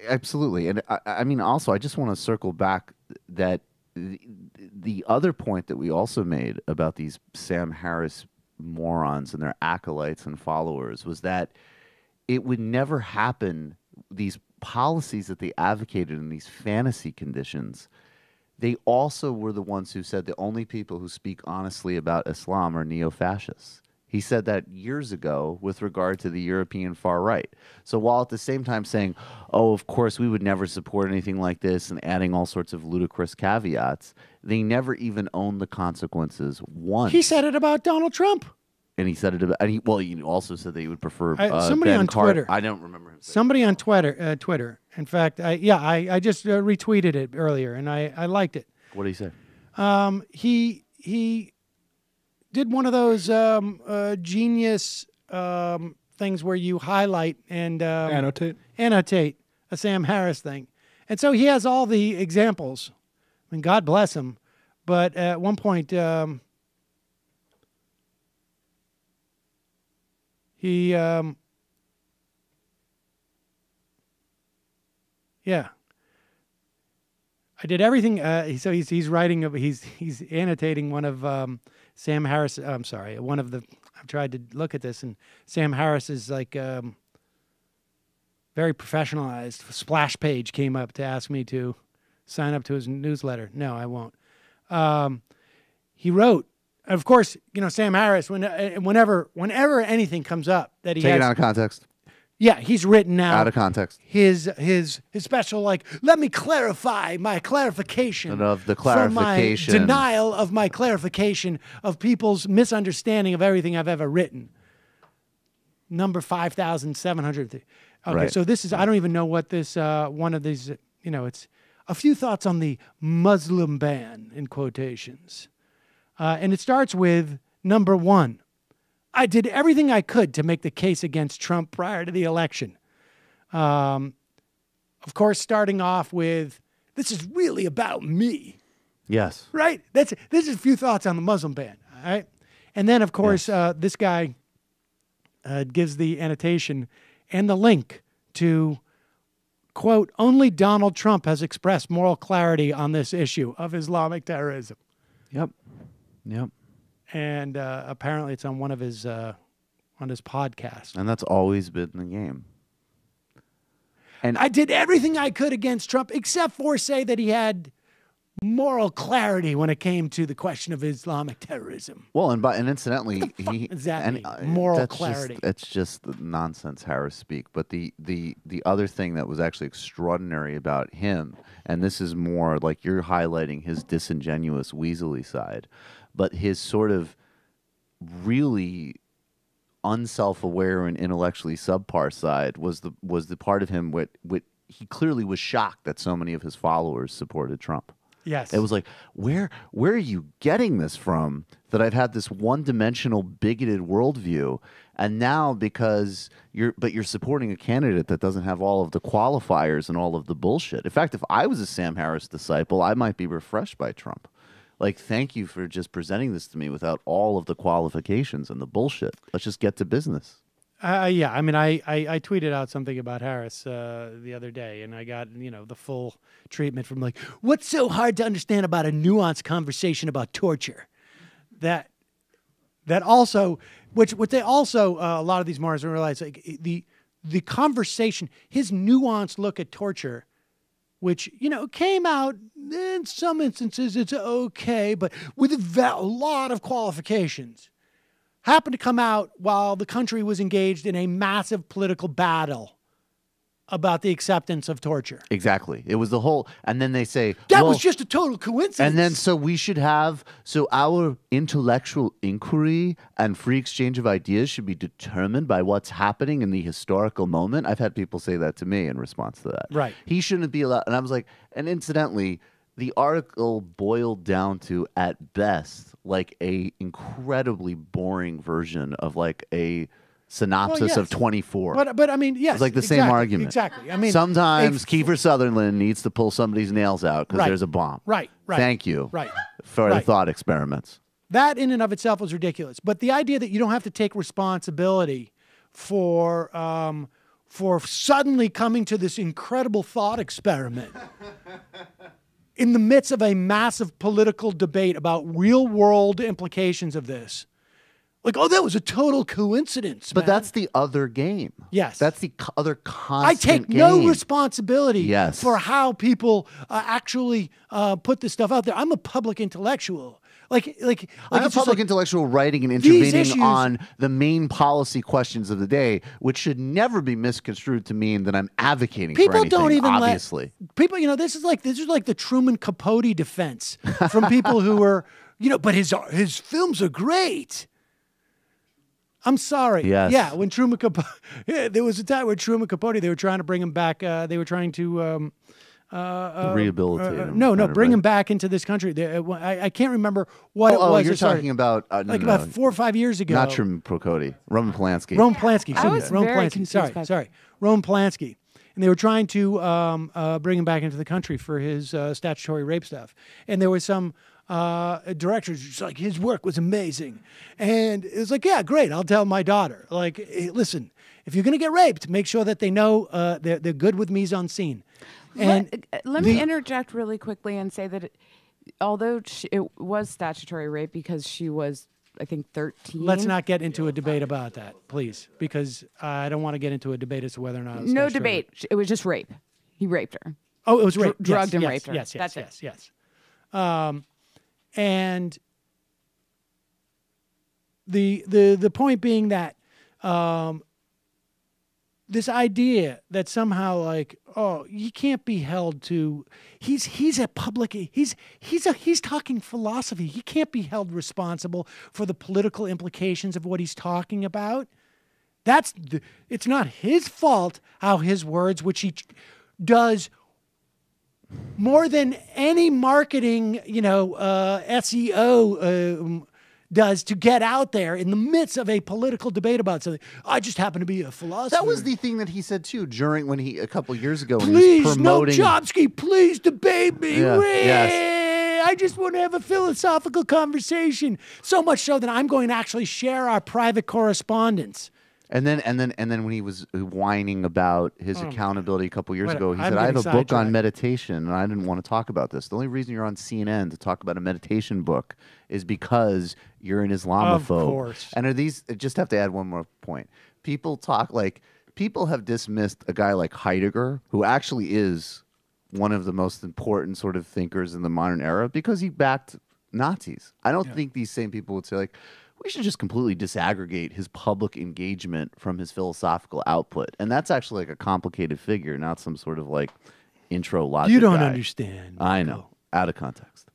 Absolutely. And I mean, also, I just want to circle back that the other point that we also made about these Sam Harris morons and their acolytes and followers was that it would never happen. These policies that they advocated in these fantasy conditions, they also were the ones who said the only people who speak honestly about Islam are neo-fascists. He said that years ago with regard to the European far right. So while at the same time saying, oh, of course, we would never support anything like this and adding all sorts of ludicrous caveats, they never even owned the consequences once. He said it about Donald Trump. And he said it about, and he also said that he would prefer somebody on Twitter. I don't remember him saying somebody on Twitter. In fact, I just retweeted it earlier, and I liked it. What did he say? He did one of those genius things where you highlight and annotate a Sam Harris thing, and so he has all the examples. I mean, God bless him, but at one point he I did everything. So he's writing. He's annotating one of Sam Harris. I'm sorry, one of the. I've tried to look at this, and Sam Harris is like very professionalized. Splash Page came up to ask me to sign up to his newsletter. No, I won't. He wrote, of course, Sam Harris. Whenever anything comes up that he take has, it out of context. Yeah, he's written now out of context. His special, like, let me clarify my clarification of the clarification, for my denial of my clarification of people's misunderstanding of everything I've ever written. Number 5,700. Okay, right. So this is, I don't even know what this one of these. It's a few thoughts on the Muslim ban in quotations, and it starts with number 1. I did everything I could to make the case against Trump prior to the election. Of course, starting off with, this is really about me. Yes. Right? This is a few thoughts on the Muslim ban. All right. And then, of course, this guy gives the annotation and the link to, quote, only Donald Trump has expressed moral clarity on this issue of Islamic terrorism. Yep. And apparently it's on one of his podcasts. And that's always been the game. And I did everything I could against Trump except for say that he had moral clarity when it came to the question of Islamic terrorism. Well, and incidentally, moral clarity. It's just the nonsense Harris speak. But the other thing that was actually extraordinary about him, and this is more like you're highlighting his disingenuous weaselly side, but his sort of really unself-aware and intellectually subpar side was the part of him what he clearly was shocked that so many of his followers supported Trump. Yes. It was like, where are you getting this from? That I've had this one-dimensional, bigoted worldview, and now because you're supporting a candidate that doesn't have all of the qualifiers and all of the bullshit. In fact, if I was a Sam Harris disciple, I might be refreshed by Trump. Like, thank you for just presenting this to me without all of the qualifications and the bullshit. Let's just get to business. Yeah, I mean, I tweeted out something about Harris the other day, and I got, the full treatment from like, what's so hard to understand about a nuanced conversation about torture? That also, which they also, a lot of these Mars realize, like, the conversation, his nuanced look at torture, which, came out in some instances, it's okay, but with a lot of qualifications, happened to come out while the country was engaged in a massive political battle about the acceptance of torture. Exactly. It was the whole, and then they say, that was just a total coincidence. And then so our intellectual inquiry and free exchange of ideas should be determined by what's happening in the historical moment. I've had people say that to me in response to that. Right. He shouldn't be allowed. And I was like, and incidentally, the article boiled down to, at best, like a incredibly boring version of like a synopsis of 24. But I mean, yes. It's like the same argument. Exactly. I mean, sometimes Kiefer Sutherland needs to pull somebody's nails out because there's a bomb. Right. Thank you. Right. For the thought experiments. That in and of itself was ridiculous. But the idea that you don't have to take responsibility for for suddenly coming to this incredible thought experiment in the midst of a massive political debate about real world implications of this. Like, oh, that was a total coincidence. But man. that's the other game. Yes. That's the other constant I take game. no responsibility Yes. for how people actually put this stuff out there. I'm a public intellectual. I'm I'm a it's just public like, intellectual writing and these intervening issues- on the main policy questions of the day, which should never be misconstrued to mean that I'm advocating for people anything, don't even obviously. let people. This is like the Truman Capote defense from people who are but his films are great. I'm sorry. Yes. Yeah, when Truman Capote, there was a time where Truman Capote, they were trying to bring him back. They were trying to Rehabilitate him. No, kind of, bring right? him back into this country. I can't remember what it was. You're Sorry. talking about about 4 or 5 years ago. not Truman Capote, Roman Polanski. Roman Polanski. I was Roman very Polanski. confused by Sorry. Roman Polanski. And they were trying to bring him back into the country for his statutory rape stuff. And there was some directors just like, his work was amazing. And it was like, yeah, great. I'll tell my daughter. Like, hey, listen, if you're going to get raped, make sure that they know they're good with mise en scene. And let me interject really quickly and say that although it was statutory rape because she was, I think, 13. let's not get into a debate about that, please, because I don't want to get into a debate as to whether or not it's No statutory. debate. It was just rape. He raped her. Oh, it was rape. Drugged and yes, raped her. Yes, That's yes. And the point being that this idea that somehow like, oh, he can't be held to he's a public he's talking philosophy. He can't be held responsible for the political implications of what he's talking about. It's not his fault how his words, which he does more than any marketing, SEO does to get out there in the midst of a political debate about something. I just happen to be a philosopher. That was the thing that he said too during when he a couple years ago when he Please, was no promoting. Chomsky, please debate me. Yeah, yes. I just want to have a philosophical conversation. So much so that I'm going to actually share our private correspondence. And then when he was whining about his accountability a couple years ago, he I'm said, "I have a getting book on sidetracked. meditation, and I didn't want to talk about this. The only reason you're on CNN to talk about a meditation book is because you're an Islamophobe." Of course. And I just have to add one more point. People have dismissed a guy like Heidegger, who actually is one of the most important sort of thinkers in the modern era, because he backed Nazis. I don't think these same people would say like, we should just completely disaggregate his public engagement from his philosophical output. And that's actually like a complicated figure, not some sort of like intro logic You don't guy. understand. I Michael. know. Out of context.